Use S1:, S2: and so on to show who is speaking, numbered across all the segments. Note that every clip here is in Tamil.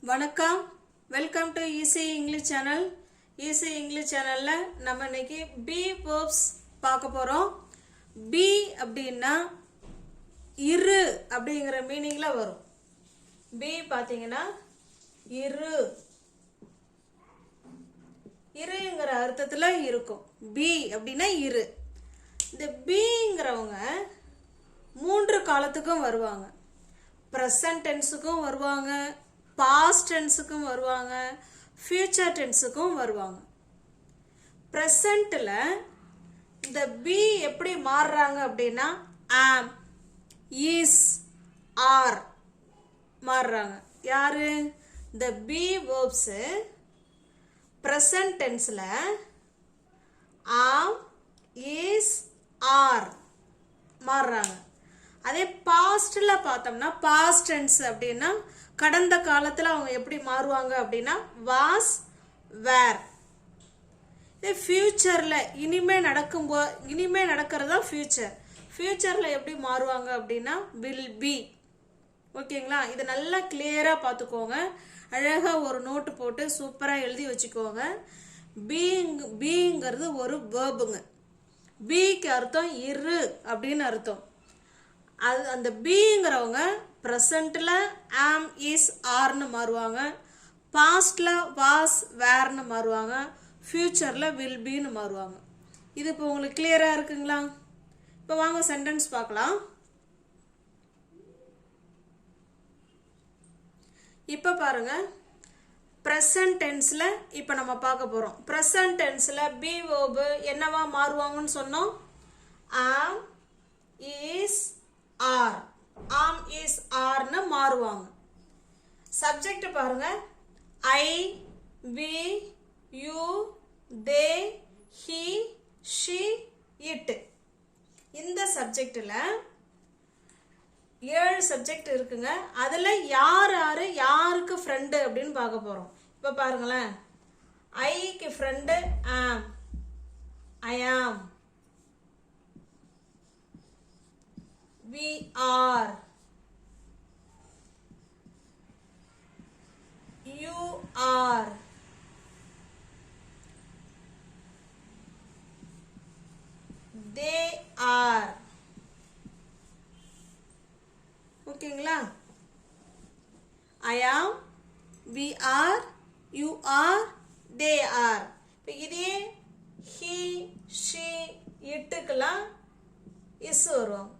S1: வணக்கம், welcome to easy English channel. Easy English சேனலில் நம்ம இன்னைக்கு பி வேர்ப்ஸ் பார்க்க போகிறோம். பி அப்படின்னா இரு அப்படிங்கிற மீனிங்கில் வரும். பி பார்த்தீங்கன்னா இரு, இருங்கிற அர்த்தத்தில் இருக்கும். பி அப்படின்னா இரு. இந்த பிங்கிறவங்க 3 காலத்துக்கும் வருவாங்க. ப்ரெசன்ட் டென்ஸுக்கும் வருவாங்க, பாஸ்ட் டென்ஸுக்கும் வருவாங்க, ஃபியூச்சர் டென்ஸுக்கும் வருவாங்க. ப்ரெசண்ட்டில் இந்த பி எப்படி மாறுறாங்க அப்படின்னா ஆம், இஸ், ஆர் மாறுறாங்க. யாரு? இந்த பி வேர்ப்ஸு ப்ரெசன்ட் டென்ஸில் ஆம், இஸ், ஆர் மாறுறாங்க. அதே பாஸ்டில் பார்த்தோம்னா பாஸ்ட் டென்ஸ் அப்படின்னா கடந்த காலத்தில் அவங்க எப்படி மாறுவாங்க அப்படின்னா வாஸ், வேர். இதே ஃபியூச்சரில் இனிமே நடக்கிறது தான் ஃபியூச்சர். ஃபியூச்சரில் எப்படி மாறுவாங்க அப்படின்னா வில் பி. ஓகேங்களா? இது நல்லா கிளியராக பார்த்துக்கோங்க. அழகாக ஒரு நோட்டு போட்டு சூப்பராக எழுதி வச்சுக்கோங்க. பீங்கிறது ஒரு வேர்புங்க. பிக்கு அர்த்தம் இரு அப்படின்னு அர்த்தம். அது அந்த பிங்கிறவங்க ப்ரெசண்ட்டில் ஆம், இஸ், ஆர்னு மாறுவாங்க, பாஸ்டில் வாஸ், வேர்னு மாறுவாங்க, ஃபியூச்சரில் வில் பின்னு மாறுவாங்க. இது இப்போ உங்களுக்கு கிளியராக இருக்குங்களா? இப்போ வாங்க சென்டென்ஸ் பார்க்கலாம். இப்போ பாருங்க, ப்ரெசன்ட் டென்ஸில் இப்போ நம்ம பார்க்க போகிறோம். ப்ரெசன்ட் டென்ஸில் பி வேர்பு என்னவா மாறுவாங்கன்னு சொன்னோம்? Am, is, are. Am, is, ஆர்னு மாறுவாங்க. சப்ஜெக்ட் பாருங்க, I, we, you, they, he, she, it. இந்த சப்ஜெக்டில் 7 சப்ஜெக்ட் இருக்குங்க. அதில் யாருக்கு ஃப்ரெண்டு அப்படின்னு பார்க்க போகிறோம். இப்போ பாருங்களேன், ஐக்கு ஃப்ரெண்டு ஆம், ஐ ஆம். We are. You are. They are. ஓகேங்களா? I am, we are, you are, they are. இப்போ இதே he, she, இட்டுக்கெல்லாம் இஸ் வருவாங்க.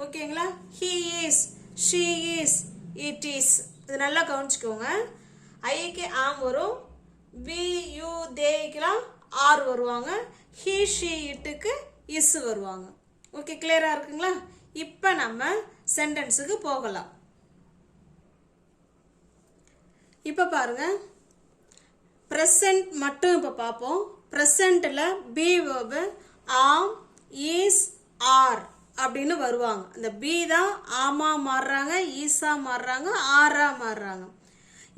S1: ஓகேங்களா? he is, she is, it is. இது நல்லா கவனிச்சுக்கோங்க. ஐக்கு ஆம் வரும், வி, யூ, தேக்கெல்லாம் ஆர் வருவாங்க, he, she, இட்டுக்கு இஸ் வருவாங்க. ஓகே, கிளியராக இருக்குங்களா? இப்போ நம்ம சென்டென்ஸுக்கு போகலாம். இப்போ பாருங்க, ப்ரெசன்ட் மட்டும் இப்போ பார்ப்போம். ப்ரெசண்ட்டில் பி வேர்பு ஆம், இஸ், ஆர் அப்படின்னு வருவாங்க. இந்த பி தான் ஆமா மாறுறாங்க, ஈஸா மாறுறாங்க, ஆரா மாறுறாங்க.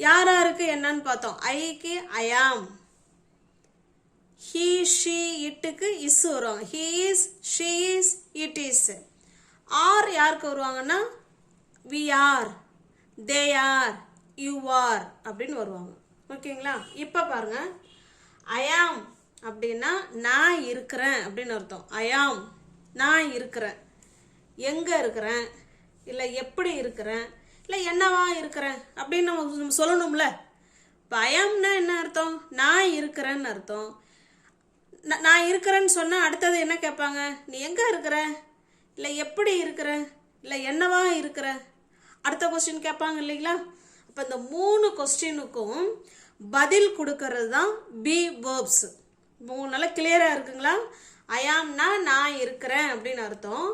S1: யாருக்கு என்னன்னு பார்த்தோம்? ஐக்கு ஐ ஆம், ஹி, ஷி, இட்டுக்கு இஸ் வருவாங்க. He is, she is, it is. Are யாருக்கு வருவாங்கன்னா we are, they are, you are அப்படின்னு வருவாங்க. ஓகேங்களா? இப்போ பாருங்க, ஐ ஆம் அப்படின்னா நான் இருக்கிறேன் அப்படின்னு அர்த்தம். ஐ ஆம், நான் இருக்கிறேன். எங்கே இருக்கிறேன், இல்லை எப்படி இருக்கிறேன், இல்லை என்னவா இருக்கிறேன் அப்படின்னு நம்ம சொல்லணும்ல. பயம்னா என்ன அர்த்தம்? நான் இருக்கிறேன்னு அர்த்தம். நான் இருக்கிறேன்னு சொன்னால் அடுத்தது என்ன கேட்பாங்க? நீ எங்கே இருக்கிற, இல்லை எப்படி இருக்கிற, இல்லை என்னவா இருக்கிற, அடுத்த கொஸ்டின் கேட்பாங்க இல்லைங்களா? அப்போ இந்த 3 கொஸ்டினுக்கும் பதில் கொடுக்கறது தான் பி வேர்ப்ஸ். நல்லா கிளியராக இருக்குங்களா? ஐ ஆம்னா நான் இருக்கிறேன் அப்படின்னு அர்த்தம்.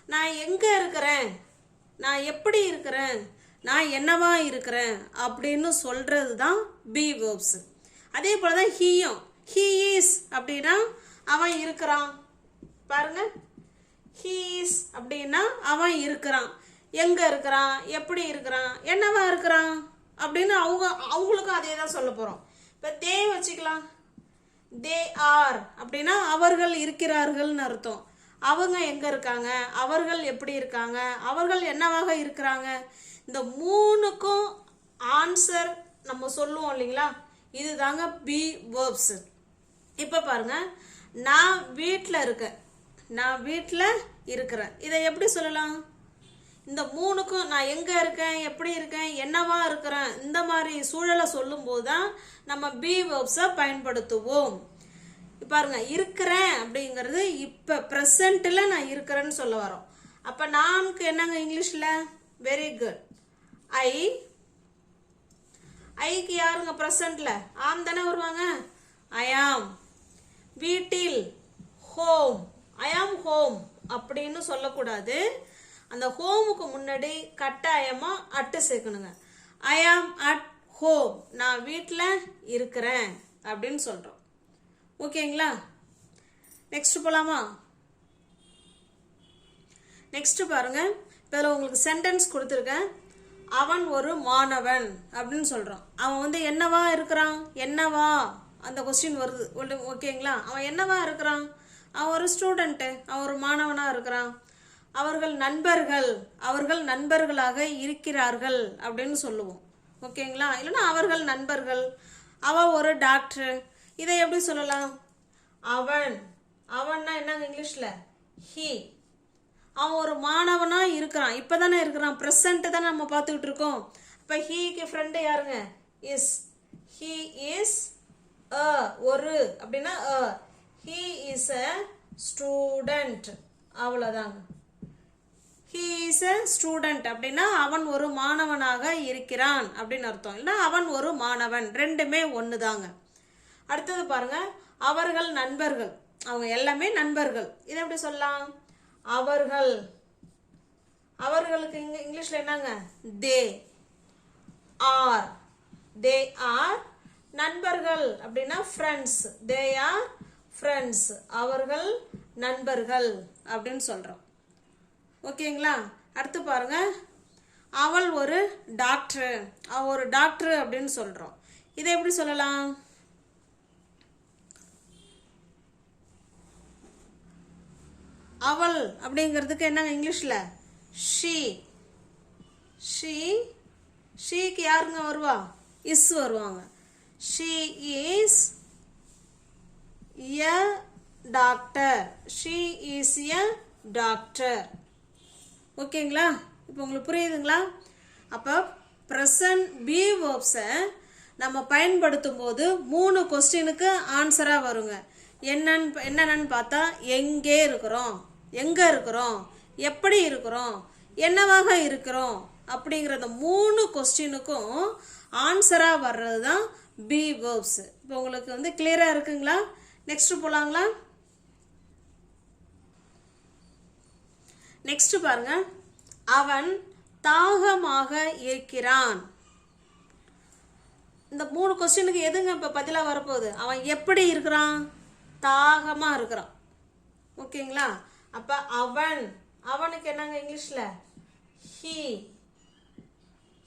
S1: நான் எங்கே இருக்கிறேன், நான் எப்படி இருக்கிறேன், நான் என்னவா இருக்கிறேன் அப்படின்னு சொல்கிறது தான் பி வேர்ப்ஸ். அதே போல் தான் ஹீயும். ஹீ இஸ் அப்படின்னா அவன் இருக்கிறான். பாருங்க, ஹீ இஸ் அப்படின்னா அவன் இருக்கிறான். எங்கே இருக்கிறான், எப்படி இருக்கிறான், என்னவா இருக்கிறான் அப்படின்னு அவங்களுக்கும் அதே தான் சொல்ல போகிறோம். இப்போ தே வச்சுக்கலாம். தே ஆர் அப்படின்னா அவர்கள் இருக்கிறார்கள்னு அர்த்தம். அவங்க எங்கே இருக்காங்க, அவர்கள் எப்படி இருக்காங்க, அவர்கள் என்னவாக இருக்கிறாங்க, இந்த 3க்கும் ஆன்சர் நம்ம சொல்லுவோம் இல்லைங்களா, இது தாங்க பி வேர்ப்ஸ். இப்போ பாருங்க, நான் வீட்டில் இருக்கேன், நான் வீட்டில் இருக்கிறேன், இதை எப்படி சொல்லலாம்? இந்த மூணுக்கும் நான் எங்கே இருக்கேன், எப்படி இருக்கேன், என்னவா இருக்கிறேன், இந்த மாதிரி சூழலை சொல்லும்போது தான் நம்ம பி வேர்ப்ஸை பயன்படுத்துவோம். பாருங்க, இருக்கிறேன் அப்படிங்கிறது இப்போ ப்ரெசண்ட்டில் நான் இருக்கிறேன்னு சொல்ல வரோம். அப்போ நான்கு என்னங்க இங்கிலீஷில்? Very good. ஐக்கு யாருங்க ப்ரெசண்ட்டில்? ஆம் தானே வருவாங்க. ஐ ஆம். வீட்டில் ஹோம், ஐ ஆம் ஹோம் அப்படின்னு சொல்லக்கூடாது. அந்த ஹோமுக்கு முன்னாடி கட்டாயமாக அட்டு சேர்க்கணுங்க. ஐ ஆம் அட் ஹோம், நான் வீட்டில் இருக்கிறேன் அப்படின்னு சொல்கிறோம். ஓகேங்களா? நெக்ஸ்ட் போகலாமா? நெக்ஸ்ட் பாருங்க, இப்போ உங்களுக்கு சென்டென்ஸ் கொடுத்துருக்கேன். அவன் ஒரு மாணவன் அப்படின்னு சொல்கிறோம். அவன் வந்து என்னவா இருக்கிறான், என்னவா அந்த கொஸ்டின் வருது. ஓகேங்களா? அவன் என்னவா இருக்கிறான்? அவன் ஒரு ஸ்டூடெண்ட்டு, அவன் ஒரு மாணவனாக இருக்கிறான். அவர்கள் நண்பர்கள், அவர்கள் நண்பர்களாக இருக்கிறார்கள் அப்படின்னு சொல்லுவோம். ஓகேங்களா? இல்லைன்னா அவர்கள் நண்பர்கள். அவன் ஒரு டாக்டர், இதை எப்படி சொல்லலாம்? அவன், அவன்னா என்னங்க இங்கிலீஷில்? ஹீ. அவன் ஒரு மாணவனாக இருக்கிறான், இப்போ தானே இருக்கிறான், ப்ரெசண்ட்டு தானே நம்ம பார்த்துக்கிட்டு இருக்கோம். இப்போ ஹீக்கு ஃப்ரெண்டு யாருங்க? இஸ். ஹீ இஸ் அ, ஒரு அப்படின்னா அ. ஹீ இஸ் அ ஸ்டூடெண்ட், அவ்வளோதாங்க. ஹீ இஸ் அ ஸ்டூடெண்ட் அப்படின்னா அவன் ஒரு மாணவனாக இருக்கிறான் அப்படின்னு அர்த்தம். இல்லைன்னா அவன் ஒரு மாணவன், ரெண்டுமே ஒன்று தாங்க. அடுத்தது பாருங்க, அவர்கள் நண்பர்கள், அவங்க எல்லாமே நண்பர்கள், இதை எப்படி சொல்லலாம்? அவர்கள், அவர்களுக்கு இங்கிலீஷில் என்னங்க? They are. They R. நண்பர்கள் அப்படின்னா ஃப்ரெண்ட்ஸ், தே ஆர் ஃப்ரெண்ட்ஸ், அவர்கள் நண்பர்கள் அப்படின்னு சொல்கிறோம். ஓகேங்களா? அடுத்து பாருங்க, அவள் ஒரு டாக்டர், அவள் ஒரு டாக்டர் அப்படின்னு சொல்கிறோம். இதை எப்படி சொல்லலாம்? அவள் அப்படிங்கிறதுக்கு என்னங்க இங்கிலீஷில்? ஷீ. ஷீ. ஷீக்கு யாருங்க வருவா? இஸ் வருவாங்க. She is a doctor, she is a doctor. ஓகேங்களா? இப்போ உங்களுக்கு புரியுதுங்களா? அப்போ ப்ரெசன்ட் பி வேர்ப்ஸை நம்ம பயன்படுத்தும் போது 3 கொஸ்டினுக்கு ஆன்சராக வருங்க. என்னென்னு பார்த்தா, எங்கே இருக்கிறோம், எங்கே இருக்கிறோம், எப்படி இருக்கிறோம், என்னவாக இருக்கிறோம் அப்படிங்கிற அந்த 3 கொஸ்டினுக்கும் ஆன்சராக வர்றது தான் பி வேர்ப்ஸ். இப்போ உங்களுக்கு வந்து கிளியராக இருக்குங்களா? நெக்ஸ்ட் போகலாங்களா? நெக்ஸ்ட் பாருங்க, அவன் தாகமாக இருக்கிறான். இந்த 3 கொஸ்டினுக்கு எதுங்க இப்போ பதிலாக வரப்போகுது? அவன் எப்படி இருக்கிறான்? தாகமாக இருக்கிறான். ஓகேங்களா? அப்போ அவன், அவனுக்கு என்னங்க இங்கிலீஷில்? ஹீ.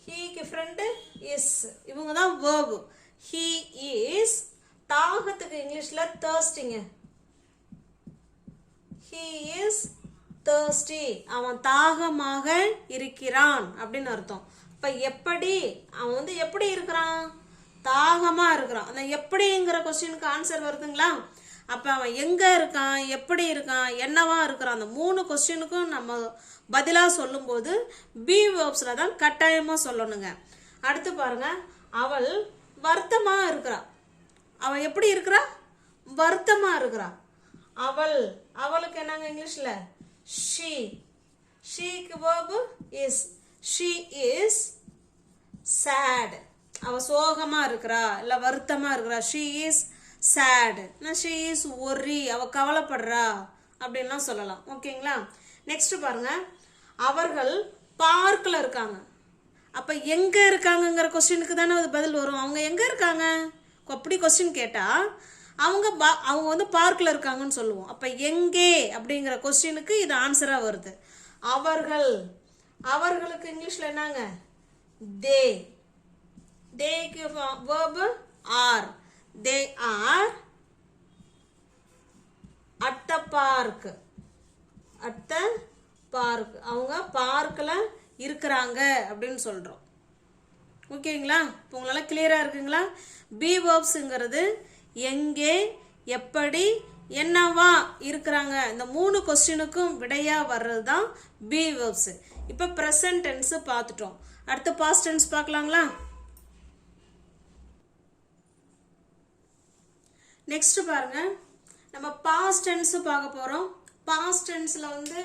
S1: ஹீக்கு ஃப்ரெண்டு இஸ், இவங்க தான் வேர்பு. He is. தாகத்துக்கு இங்கிலீஷில் தர்ஸ்டிங்க. ஹீ இஸ் thirsty, அவன் தாகமாக இருக்கிறான் அப்படின்னு அர்த்தம். இப்போ எப்படி, அவன் வந்து எப்படி இருக்கிறான்? தாகமாக இருக்கிறான். அந்த எப்படிங்கிற கொஸ்டினுக்கு ஆன்சர் வருதுங்களா? அப்போ அவன் எங்கே இருக்கான், எப்படி இருக்கான், என்னவா இருக்கிறான், அந்த 3 கொஸ்டினுக்கும் நம்ம பதிலாக சொல்லும்போது பி வேர்ப்ஸில் தான் கட்டாயமாக சொல்லணுங்க. அடுத்து பாருங்க, அவள் வருத்தமாக இருக்கிறான். அவள் எப்படி இருக்கிறா? வருத்தமாக இருக்கிறா. அவள், அவளுக்கு என்னங்க இங்கிலீஷில்? She. ஷீக்கு verb is. she is sad. அவ சோகமா இருக்கிறா, இல்ல வருத்தமா இருக்கிறா. she is sad. she is worry. அவ கவலைப்படுறா அப்படின்லாம் சொல்லலாம். ஓகேங்களா? நெக்ஸ்ட் பாருங்க, அவர்கள் பார்க்கில் இருக்காங்க. அப்ப எங்க இருக்காங்கங்கிற கொஸ்டினுக்கு தானே பதில் வரும். அவங்க எங்க இருக்காங்க அப்படி கொஸ்டின் கேட்டா அவங்க வந்து பார்க்கில் இருக்காங்கன்னு சொல்லுவோம். அப்போ எங்கே அப்படிங்கிற கொஸ்டினுக்கு இது ஆன்சராக வருது. அவர்கள், அவர்களுக்கு இங்கிலீஷில் என்னங்க? தே. தேக்கு verb are. They are at the park. At the park, அவங்க பார்க்கில் இருக்கிறாங்க அப்படின்னு சொல்கிறோம். ஓகேங்களா? இப்போ உங்களால் கிளியராக இருக்குங்களா? பி வேர்ப்ஸுங்கிறது எங்கே, எப்படி, என்னவா இருக்கிறாங்க, இந்த 3 கொஸ்டினுக்கும் விடையாக வர்றது தான் பி வேர்ப்ஸு. இப்போ ப்ரெசன்ட் டென்ஸு பார்த்துட்டோம். அடுத்து பாஸ்ட் டென்ஸ் பார்க்கலாங்களா? நெக்ஸ்ட் பாருங்க, நம்ம பாஸ்ட் டென்ஸ் பார்க்க போகிறோம். பாஸ்ட் டென்ஸில் வந்து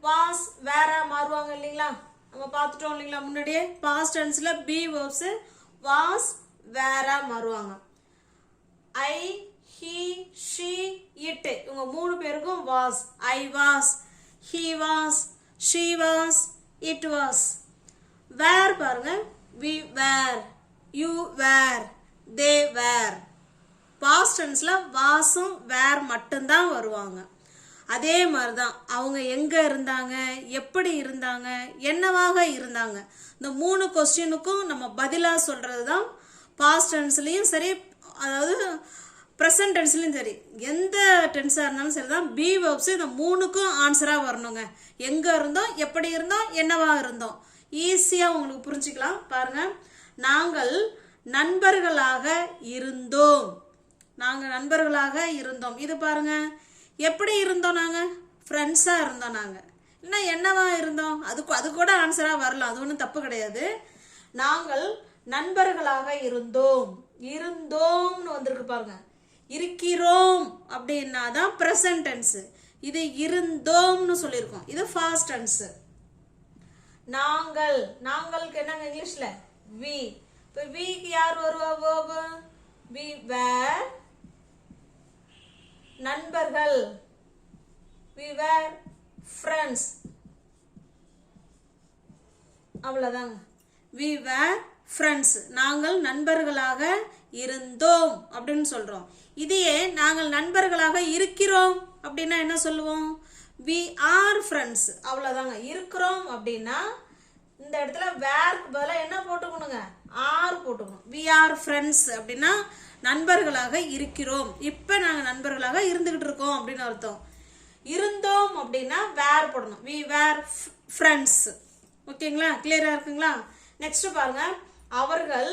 S1: வாஸ் வேற மாறுவாங்க இல்லைங்களா? நம்ம பார்த்துட்டோம் இல்லைங்களா முன்னாடியே. பாஸ்ட் டென்ஸில் பி வேர்ப்ஸு வாஸ் வேற மாறுவாங்க. ஐ, ஹி, ஷி, இட் இவங்க 3 பேருக்கும் was. I was, he was, she was, it was. Were பாருங்க, we were, you were, they were. Past டென்ஸில் வாஸும் வேர் மட்டும்தான் வருவாங்க. அதே மாதிரி தான் அவங்க எங்கே இருந்தாங்க, எப்படி இருந்தாங்க, என்னவாக இருந்தாங்க, இந்த 3 கொஸ்டினுக்கும் நம்ம பதிலாக சொல்கிறது தான் பாஸ்ட் டென்ஸ்லேயும் சரி, அதாவது ப்ரெசன்ட் டென்ஸ்லையும் சரி, எந்த டென்ஸாக இருந்தாலும் சரி தான் பி வேர்ப்ஸ் இந்த 3க்கும் ஆன்சராக வரணுங்க. எங்கே இருந்தோம், எப்படி இருந்தோம், என்னவாக இருந்தோம், ஈஸியாக உங்களுக்கு புரிஞ்சுக்கலாம். பாருங்கள், நாங்கள் நண்பர்களாக இருந்தோம். நாங்கள் நண்பர்களாக இருந்தோம். இது பாருங்க, எப்படி இருந்தோம், நாங்கள் ஃப்ரெண்ட்ஸாக இருந்தோம். நாங்கள் இல்லைன்னா என்னவா இருந்தோம், அது கூட ஆன்சராக வரலாம், அது ஒன்றும் தப்பு கிடையாது. நாங்கள் நண்பர்களாக இருந்தோம். இருந்தோம்னு வந்திருக்கு பாருங்க. இருக்கிறோம் அப்படின்னா தான் ப்ரெசன்ட் டென்ஸு. இது இருந்தோம்னு சொல்லியிருக்கோம், இது ஃபாஸ்ட் டென்ஸு. நாங்கள், நாங்களுக்கு என்னங்க இங்கிலீஷில் வி. இப்போ விக்கு யார் வருவா வேர்பு? வி வேர் நண்பர்கள், we were friends. அவ்வளவுதாங்க. we were friends. நாங்கள் நண்பர்களாக இருந்தோம் அப்படின்னு சொல்றோம். இதையே நாங்கள் நண்பர்களாக இருக்கிறோம் அப்படின்னா என்ன சொல்லுவோம்? we are friends. அவ்வளவுதாங்க. இருக்கிறோம் அப்படின்னா இந்த இடத்துல வேர்க்கு பதிலா என்ன போட்டுக்கணுங்க? ஆர் போட்டுக்கணும். we are friends அப்படின்னா நண்பர்களாக இருக்கிறோம். இப்போ நாங்கள் நண்பர்களாக இருந்துகிட்டு இருக்கோம் அப்படின்னு அர்த்தம். இருந்தோம் அப்படின்னா வேர் போடணும். we were friends. ஓகேங்களா? கிளியராக இருக்குங்களா? நெக்ஸ்ட் பாருங்க, அவர்கள்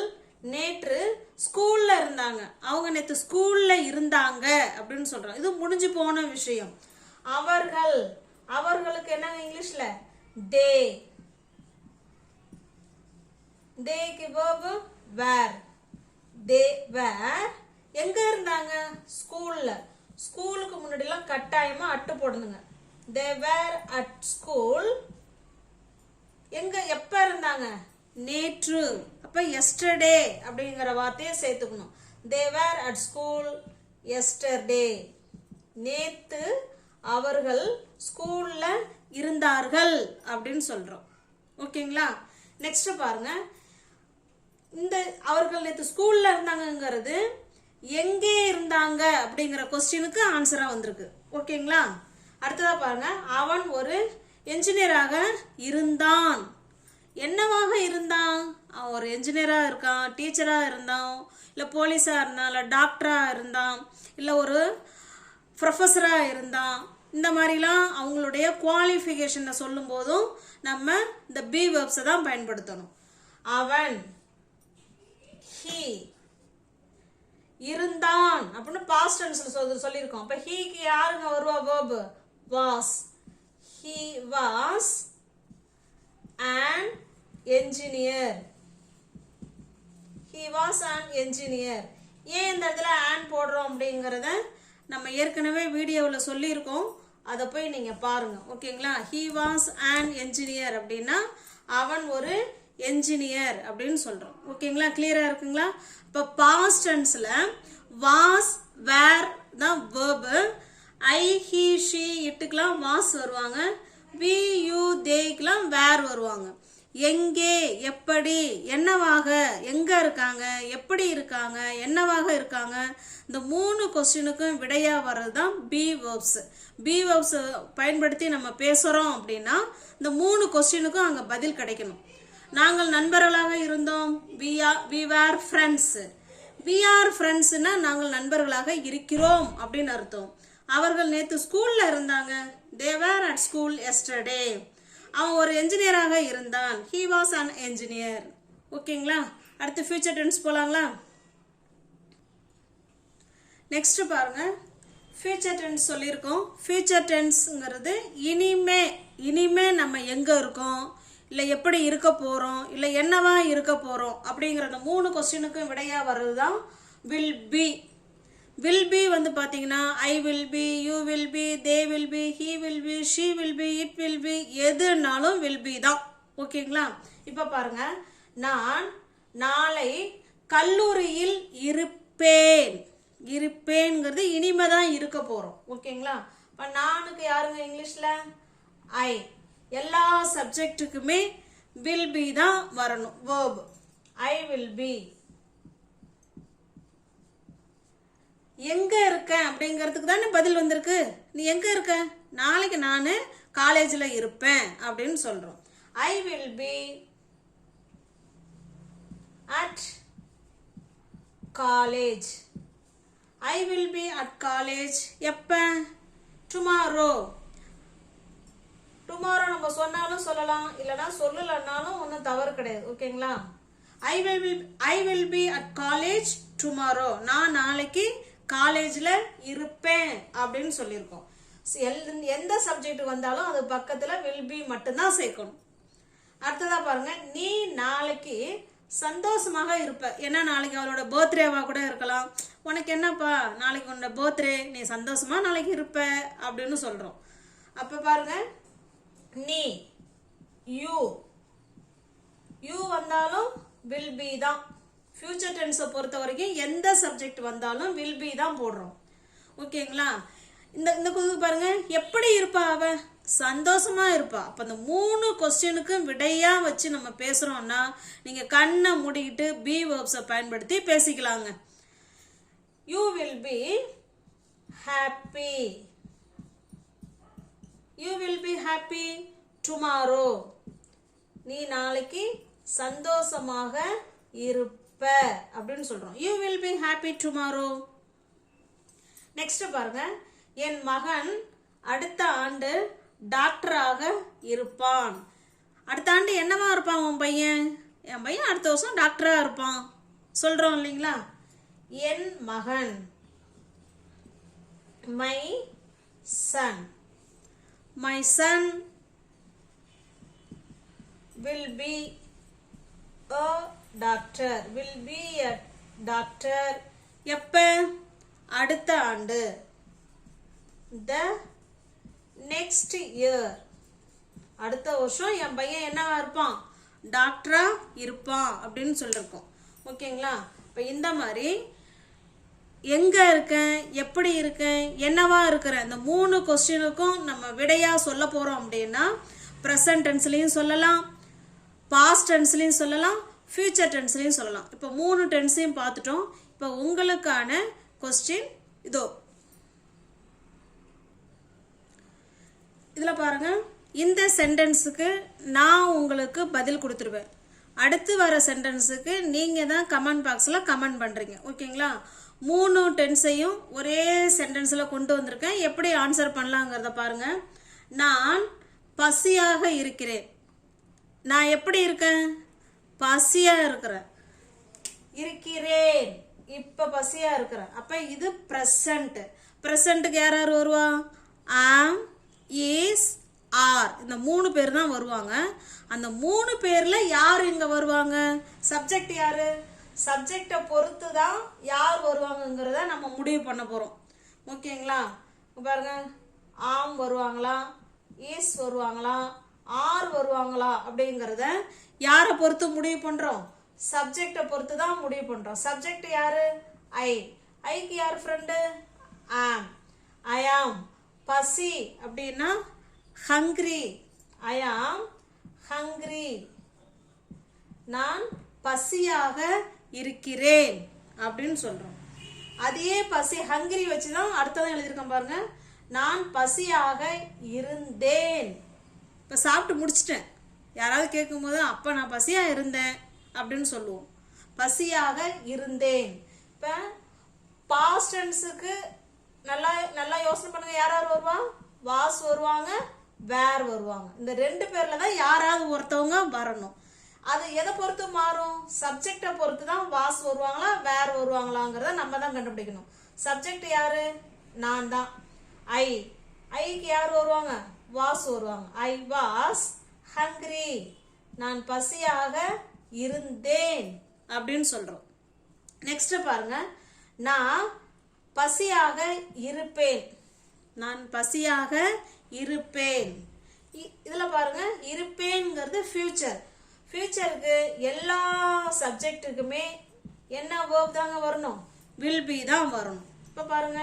S1: நேற்று ஸ்கூல்ல இருந்தாங்க. அவங்க நேற்று ஸ்கூல்ல இருந்தாங்க அப்படின்னு சொல்றோம். இது முடிஞ்சு போன விஷயம். அவர்கள், அவர்களுக்கு என்னங்க இங்கிலீஷ்ல தே. தேக்கு verb were. they were எங்க இருந்தாங்க? ஸ்கூல்ல. ஸ்கூலுக்கு முன்னாடிலாம் கட்டாயமா அட்டு போடணுங்க. they were at school. எங்க எப்ப இருந்தாங்க? நேற்று. அப்ப yesterday அப்படிங்கிற வார்த்தையை சேர்த்துக்கணும். they were at school yesterday. நேத்து அவர்கள் ஸ்கூல்ல இருந்தார்கள் அப்படின்னு சொல்றோம். ஓகேங்களா? நெக்ஸ்ட் பாருங்க, இந்த அவர்கள் நேற்று ஸ்கூல்ல இருந்தாங்கிறது எங்கே இருந்தாங்க அப்படிங்கிற கொஸ்டினுக்கு ஆன்சரா வந்திருக்கு. ஓகேங்களா? அடுத்ததா பாருங்க, அவன் ஒரு என்ஜினியராக இருந்தான். என்னவாக இருந்தான்? அவன் ஒரு என்ஜினியராக இருக்கான், டீச்சராக இருந்தான், இல்லை போலீஸாக இருந்தான், இல்லை டாக்டராக இருந்தான், இல்லை ஒரு ப்ரொஃபஸராக இருந்தான். இந்த மாதிரிலாம் அவங்களுடைய குவாலிஃபிகேஷனை சொல்லும் போதும் நம்ம இந்த பி வேர்ப்ஸை தான் பயன்படுத்தணும். அவன், he இருந்தான் அப்படின்னு பாஸ்ட் டென்ஸ்ல சொல்லியிருக்கோம். அப்ப ஹீக்கு யாருங்க வருவா verb? was. he was an engineer. he was an engineer. ஏன் இந்த இடத்துல an போடுறோம் அப்படிங்கறத நம்ம ஏற்கனவே வீடியோவில் சொல்லியிருக்கோம். அதை போய் நீங்க பாருங்க. ஓகேங்களா? he was an engineer அப்படின்னா அவன் ஒரு என்ஜினியர் அப்படின்னு சொல்றோம். ஓகேங்களா? கிளியரா இருக்குங்களா? இப்போ பாஸ்ட் டென்ஸ்ல வாஸ் வேர் தான் verb. ஐ, ஹி, ஷி, இட்டுக்கெல்லாம் வாஸ் வருவாங்க. வி, யூ, தேக்கெல்லாம் வேர் வருவாங்க. எங்கே, எப்படி, என்னவாக, எங்க இருக்காங்க, எப்படி இருக்காங்க, என்னவாக இருக்காங்க, இந்த 3 கொஸ்டினுக்கும் விடையா வர்றது தான் பி வேர்ப்ஸ். பி வேர்ப்ஸ் பயன்படுத்தி நம்ம பேசுறோம் அப்படின்னா இந்த 3 கொஸ்டினுக்கும் அங்க பதில் கிடைக்கணும். நாங்கள் நண்பர்களாக இருந்தோம். we were friends. we are friendsனா நாங்கள் நண்பர்களாக இருக்கிறோம் அப்படின்னு அர்த்தம். அவர்கள் நேற்று ஸ்கூல்ல இருந்தாங்க. they were at school yesterday. அவன் ஒரு என்ஜினியராக இருந்தான். he was an engineer. ஓகேங்களா? அடுத்து ஃபியூச்சர் டென்ஸ் போலாங்களா? நெக்ஸ்ட் பாருங்க, ஃபியூச்சர் டென்ஸ் சொல்லியிருக்கோம். ஃபியூச்சர் டென்ஸ்ங்கிறது இனிமே நம்ம எங்கே இருக்கோம், இல்லை எப்படி இருக்க போகிறோம், இல்லை என்னவா இருக்க போகிறோம் அப்படிங்கிற அந்த 3 கொஸ்டினுக்கும் விடையாக வர்றது தான் வில் பி. வில் பி வந்து பார்த்தீங்கன்னா I will be, you will be, they will be, he will be, she will be, it will be, எதுனாலும் வில் பி தான். ஓகேங்களா? இப்போ பாருங்க, நான் நாளை கல்லூரியில் இருப்பேன்ங்கிறது இனிமே தான் இருக்க போகிறோம். ஓகேங்களா? இப்போ நானுக்கு யாருங்க இங்கிலீஷில் ஐ. எல்லா சப்ஜெக்ட்டுக்குமே வில் பி தான் வரணும். verb I will be. எங்க இருக்க அப்படிங்கிறதுக்கு தானே பதில் வந்திருக்கு. நீ எங்க இருக்க? நாளைக்கு நான் காலேஜில் இருப்பேன் அப்படின்னு சொல்றோம். I will be at college. I will be at college எப்ப? டுமாரோ. டுமாரோ நம்ம சொன்னாலும் சொல்லலாம், இல்லைனா சொல்லலைன்னாலும் ஒன்றும் தவறு கிடையாது. ஓகேங்களா? I will be at college tomorrow. நான் நாளைக்கு காலேஜில் இருப்பேன் அப்படின்னு சொல்லியிருக்கோம். எந்த சப்ஜெக்ட் வந்தாலும் அது பக்கத்தில் வில் பி மட்டும்தான் சேர்க்கணும். அடுத்ததா பாருங்க, நீ நாளைக்கு சந்தோஷமாக இருப்ப. ஏன்னா நாளைக்கு அவளோட பர்த்டேவா கூட இருக்கலாம். உனக்கு என்னப்பா நாளைக்கு உன்னோட பர்த்டே, நீ சந்தோஷமா நாளைக்கு இருப்ப அப்படின்னு சொல்றோம். அப்ப பாருங்க, நீ யூ வந்தாலும் வில் பி தான். ஃபியூச்சர் டென்ஸை பொறுத்த வரைக்கும் எந்த சப்ஜெக்ட் வந்தாலும் வில் பி தான் போடுறோம். ஓகேங்களா? இந்த குது பாருங்க, எப்படி இருப்பா அவ? சந்தோஷமா இருப்பா. அப்ப அந்த 3 கொஸ்டினுக்கும் விடையா வச்சு நம்ம பேசுறோம்னா நீங்க கண்ணை மூடிக்கிட்டு பி வேர்ப்ஸை பயன்படுத்தி பேசிக்கலாங்க. You will be happy. You will be happy tomorrow. நீ நாளைக்கு சந்தோஷமாக இருப்ப அப்படின்னு சொல்றோம். You will be happy tomorrow. Next பாருங்க, என் மகன் அடுத்த ஆண்டு டாக்டராக இருப்பான். அடுத்த ஆண்டு என்னவா இருப்பான் உன் பையன்? என் பையன் அடுத்த வருஷம் டாக்டரா இருப்பான் சொல்றோம் இல்லைங்களா? என் மகன், my son. My son will be a doctor. will be a doctor எப்ப? அடுத்த ஆண்டு. the next year. அடுத்த வருஷம் என் பையன் என்னவா இருப்பான்? டாக்டரா இருப்பான் அப்படின்னு சொல்லிருக்கோம். ஓகேங்களா? இப்போ இந்த மாதிரி எங்க இருக்கேன், எப்படி இருக்கேன், என்னவா இருக்கிறேன், இந்த 3 கொஸ்டினுக்கும் நம்ம விடையா சொல்ல போறோம் அப்படின்னா ப்ரெசன்ட் டென்ஸ்லையும் சொல்லலாம், பாஸ்ட் டென்ஸ்லையும் சொல்லலாம், ஃபியூச்சர் டென்ஸ்லையும் சொல்லலாம். இப்போ 3 டென்ஸையும் பார்த்துட்டோம். இப்போ உங்களுக்கான கொஸ்டின் இதோ. இதில் பாருங்க, இந்த சென்டென்ஸுக்கு நான் உங்களுக்கு பதில் கொடுத்துருவேன். அடுத்து வர சென்டென்ஸுக்கு நீங்கள் தான் கமெண்ட் பாக்ஸில் கமெண்ட் பண்ணுறீங்க. ஓகேங்களா? 3 டென்ஸையும் ஒரே சென்டென்ஸில் கொண்டு வந்திருக்கேன். எப்படி ஆன்சர் பண்ணலாங்கிறத பாருங்க. நான் பசியாக இருக்கிறேன். நான் எப்படி இருக்கேன்? பசியாக இருக்கிறேன். இப்போ பசியாக இருக்கிறேன். அப்போ இது ப்ரெசண்ட். ப்ரெசண்ட்டுக்கு யார் யார் வருவா? ஆம், இஸ், ஆர். இந்த 3 பேர் தான் வருவாங்க. அந்த 3 பேர்ல யார் இங்க வருவாங்க? சப்ஜெக்ட் யாரு? சப்ஜெக்டை பொறுத்து தான் யார் வருவாங்கங்கிறத நம்ம முடிவு பண்ண போறோம். ஓகேங்களா? பாருங்க, ஆம் வருவாங்களா, இஸ் வருவாங்களா, ஆர் வருவாங்களா அப்படிங்கிறத யாரை பொறுத்து முடிவு பண்றோம்? சப்ஜெக்டை பொறுத்து தான் முடிவு பண்றோம். சப்ஜெக்ட் யாரு? ஐக்கு யார் ஃப்ரெண்டு? ஆம். ஐ ஆம். பசி அப்படின்னா ஹங்க்ரி. ஐ ஆம் ஹங்க்ரி. நான் பசியாக இருக்கிறேன் அப்படின்னு சொல்றோம். அதே பசி ஹங்கிரி வச்சுதான் அடுத்ததான் எழுதியிருக்கேன் பாருங்க. நான் பசியாக இருந்தேன். இப்போ சாப்பிட்டு முடிச்சிட்டேன். யாராவது கேட்கும்போது அப்போ நான் பசியாக இருந்தேன் அப்படின்னு சொல்லுவோம். பசியாக இருந்தேன். இப்போ பாஸ்ட் டென்ஸுக்கு நல்லா யோசனை பண்ணுங்க. யாராவது வருவா? வாஸ் வருவாங்க, வேர் வருவாங்க. இந்த 2 பேர்ல தான் யாராவது ஒருத்தவங்க வரணும். அது எதை பொறுத்து மாறும்? சப்ஜெக்டை பொறுத்து தான் வாஸ் வருவாங்களா வேர் வருவாங்களாங்கிறத நம்ம தான் கண்டுபிடிக்கணும். சப்ஜெக்ட் யாரு? நான் தான். ஐக்கு யார் வருவாங்க? வாஸ் வருவாங்க. ஐ வாஸ் ஹங்க்ரி, நான் பசியாக இருந்தேன் அப்படின்னு சொல்றோம். நெக்ஸ்ட் பாருங்க, நான் பசியாக இருப்பேன். நான் பசியாக இருப்பேன். இதுல பாருங்க, இருப்பேன்ங்கிறது ஃபியூச்சர். ஃபியூச்சருக்கு எல்லா சப்ஜெக்ட்டுக்குமே என்ன வேர்ப் தாங்க வரணும்? வில் பி தான் வரணும். இப்ப பாருங்க,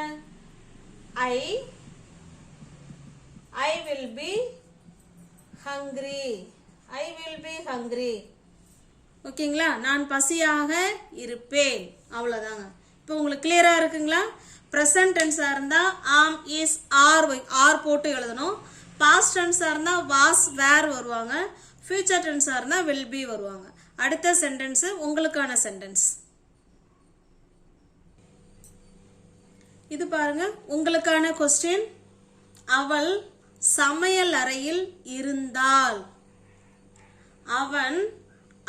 S1: I will be hungry. I will be hungry. ஓகேங்களா? நான் பசியாக இருப்பேன். அவ்வளவுதாங்க. இப்போ உங்களுக்கு கிளியரா இருக்குங்களா? present tense இருந்தா am, is, are போட்டு எழுதணும். past tense இருந்தா was, were வருவாங்க. future tense இருந்தா will be வருவாங்க. அடுத்த சென்டென்ஸ் உங்களுக்கான சென்டென்ஸ். இது பாருங்க, உங்களுக்கான கொஸ்டின். அவள் சமையல் அறையில் இருந்தாள். அவன்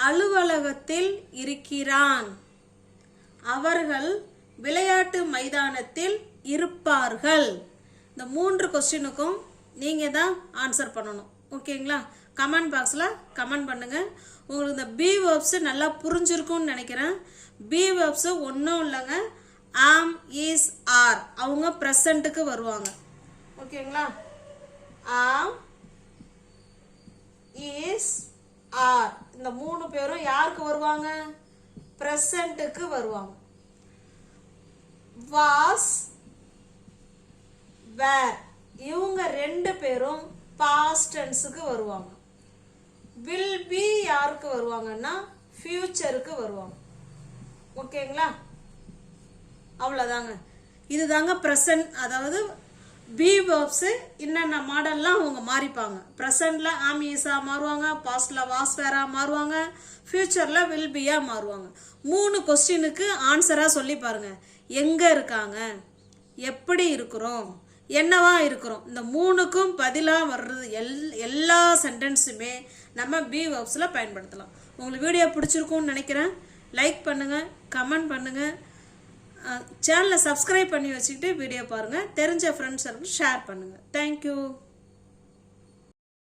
S1: அலுவலகத்தில் இருக்கிறான். அவர்கள் விளையாட்டு மைதானத்தில் இருப்பார்கள். இந்த 3 கொஸ்டினுக்கும் நீங்க தான் ஆன்சர் பண்ணணும். ஓகேங்களா? கமெண்ட் பாக்ஸ்ல கமெண்ட் பண்ணுங்க. உங்களுக்கு இந்த பி வெர்ப்ஸ் நல்லா புரிஞ்சிருக்கும்னு நினைக்கிறேன். பி வெர்ப்ஸ் ஒன்றும் இல்லைங்க, ஆம், இஸ், ஆர். அவங்க ப்ரெசண்ட்டுக்கு வருவாங்க. ஓகேங்களா? ஆம், இஸ், ஆர் இந்த 3 பேரும் யாருக்கு வருவாங்க? ப்ரெசண்ட்டுக்கு வருவாங்க. வாஸ், வேர் இவங்க 2 பேரும் பாஸ்ட் டென்ஸுக்கு வருவாங்க. வில் பி யாருக்கு வருவாங்கன்னா ஃபியூச்சருக்கு வருவாங்க. ஓகேங்களா? அவ்வளோதாங்க. இதுதாங்க ப்ரெசன்ட், அதாவது பி வெர்ப்ஸ் என்னென்ன மாடல்லாம் அவங்க மாறிப்பாங்க. ப்ரெசன்ட்ல ஆம், இஸா மாறுவாங்க, பாஸ்ட்ல வாஸ், வேரா மாறுவாங்க, ஃபியூச்சர்ல வில் பியா மாறுவாங்க. 3 கொஸ்டினுக்கு ஆன்சரா சொல்லி பாருங்க. எங்க இருக்காங்க, எப்படி இருக்கிறோம், என்னவா இருக்கிறோம், இந்த 3க்கும் பதிலா வர்றது எல்லா சென்டென்ஸுமே நம்ம பி வெர்ப்ஸ்ல பயன்படுத்தலாம். உங்களுக்கு வீடியோ பிடிச்சிருக்கும்னு நினைக்கிறேன். லைக் பண்ணுங்க, கமெண்ட் பண்ணுங்க, சேனலை சப்ஸ்கிரைப் பண்ணி வச்சுக்கிட்டு வீடியோ பாருங்க. தெரிஞ்ச ஃப்ரெண்ட்ஸ் ஷேர் பண்ணுங்க. தேங்க்யூ.